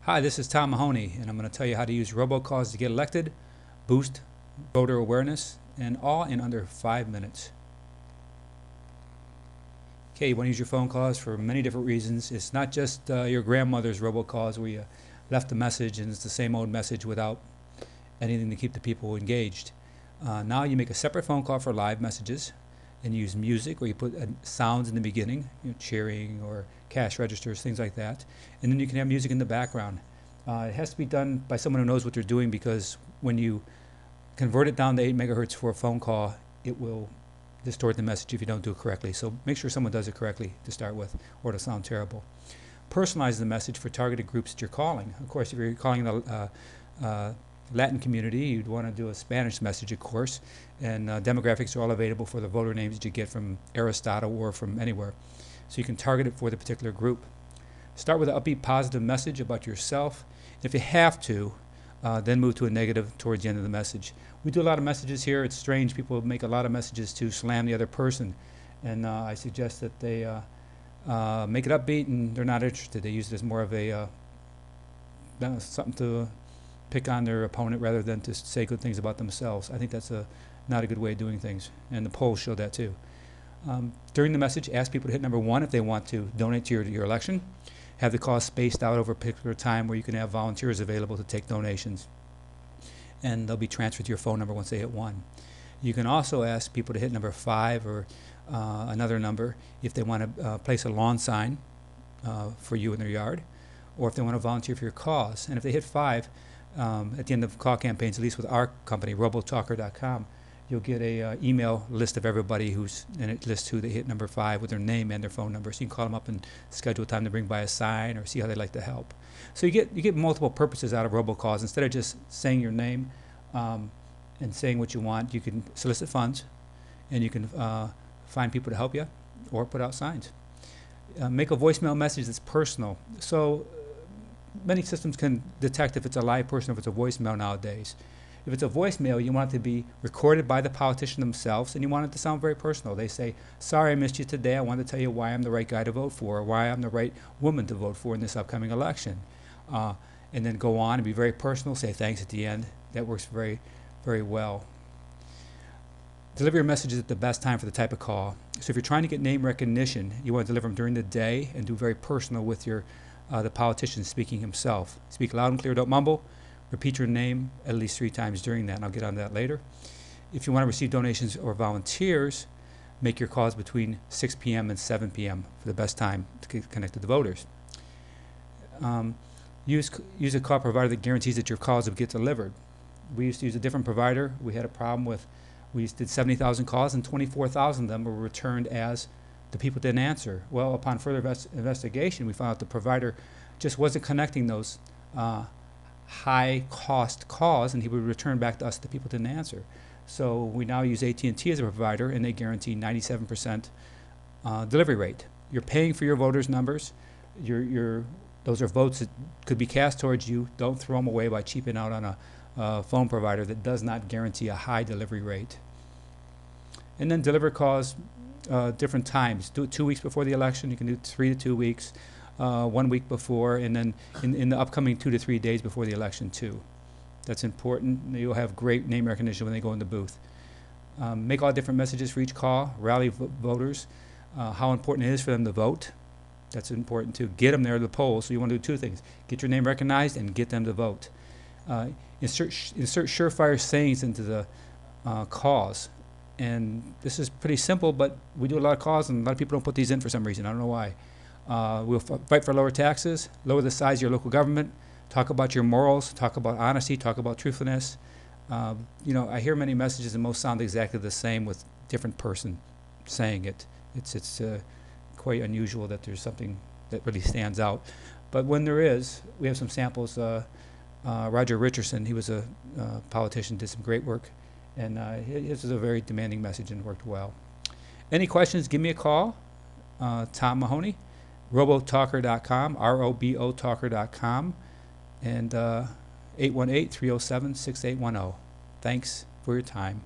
Hi, this is Tom Mahoney, and I'm going to tell you how to use robocalls to get elected, boost voter awareness, and all in under 5 minutes. Okay, you want to use your phone calls for many different reasons. It's not just your grandmother's robocalls where you left a message and it's the same old message without anything to keep the people engaged. Now you make a separate phone call for live messages and use music, where you put sounds in the beginning, cheering or cash registers, things like that. And then you can have music in the background. It has to be done by someone who knows what they're doing, because when you convert it down to 8 megahertz for a phone call, it will distort the message if you don't do it correctly. So make sure someone does it correctly to start with, or it'll sound terrible. Personalize the message for targeted groups that you're calling. Of course, if you're calling the Latin community, you'd want to do a Spanish message, of course, and demographics are all available for the voter names that you get from Aristotle or from anywhere. So you can target it for the particular group. Start with an upbeat, positive message about yourself. If you have to, then move to a negative towards the end of the message. We do a lot of messages here. It's strange. People make a lot of messages to slam the other person, and I suggest that they make it upbeat, and they're not interested. They use it as more of a something to pick on their opponent rather than to say good things about themselves. I think that's not a good way of doing things, and the polls show that too. During the message, ask people to hit number 1 if they want to donate to your election. Have the call spaced out over a particular time where you can have volunteers available to take donations, and they'll be transferred to your phone number once they hit 1. You can also ask people to hit number 5 or another number if they want to place a lawn sign for you in their yard, or if they want to volunteer for your cause. And if they hit 5, at the end of call campaigns, at least with our company, Robotalker.com, you'll get a email list of everybody and it lists who they hit number 5 with their name and their phone number. So you can call them up and schedule a time to bring by a sign or see how they'd like to help. So you get multiple purposes out of robocalls. Instead of just saying your name and saying what you want, you can solicit funds, and you can find people to help you or put out signs. Make a voicemail message that's personal. So many systems can detect if it's a live person or if it's a voicemail nowadays. If it's a voicemail, you want it to be recorded by the politician themselves, and you want it to sound very personal. They say, "Sorry I missed you today. I wanted to tell you why I'm the right guy to vote for, or why I'm the right woman to vote for in this upcoming election." And then go on and be very personal, say thanks at the end. That works very, very well. Deliver your messages at the best time for the type of call. So if you're trying to get name recognition, you want to deliver them during the day and do very personal with the politician speaking himself. Speak loud and clear, don't mumble. Repeat your name at least 3 times during that, and I'll get on that later. If you want to receive donations or volunteers, make your calls between 6 p.m. and 7 p.m. for the best time to connect to the voters. Use a call provider that guarantees that your calls will get delivered. We used to use a different provider. We had a problem with, we did 70,000 calls, and 24,000 of them were returned as the people didn't answer. Well, upon further investigation, we found out the provider just wasn't connecting those high-cost calls, and he would return back to us the people didn't answer. So we now use AT&T as a provider, and they guarantee 97% delivery rate. You're paying for your voters' numbers. Those are votes that could be cast towards you. Don't throw them away by cheaping out on a phone provider that does not guarantee a high delivery rate. And then deliver calls different times. Do it 2 weeks before the election. You can do 3 to 2 weeks. 1 week before, and then in the upcoming 2 to 3 days before the election too. That's important. You'll have great name recognition when they go in the booth. Make all different messages for each call. Rally voters. How important it is for them to vote. That's important too. Get them there to the polls. So you want to do 2 things: get your name recognized and get them to vote. Insert surefire sayings into the calls. And this is pretty simple, but we do a lot of calls, and a lot of people don't put these in for some reason. I don't know why. We'll fight for lower taxes, lower the size of your local government, talk about your morals, talk about honesty, talk about truthfulness. I hear many messages and most sound exactly the same with different person saying it. It's quite unusual that there's something that really stands out. But when there is, we have some samples. Roger Richardson, he was a politician, did some great work, and his was a very demanding message and worked well. Any questions, give me a call. Tom Mahoney. Robotalker.com, Robotalker.com, and 818-307-6810. Thanks for your time.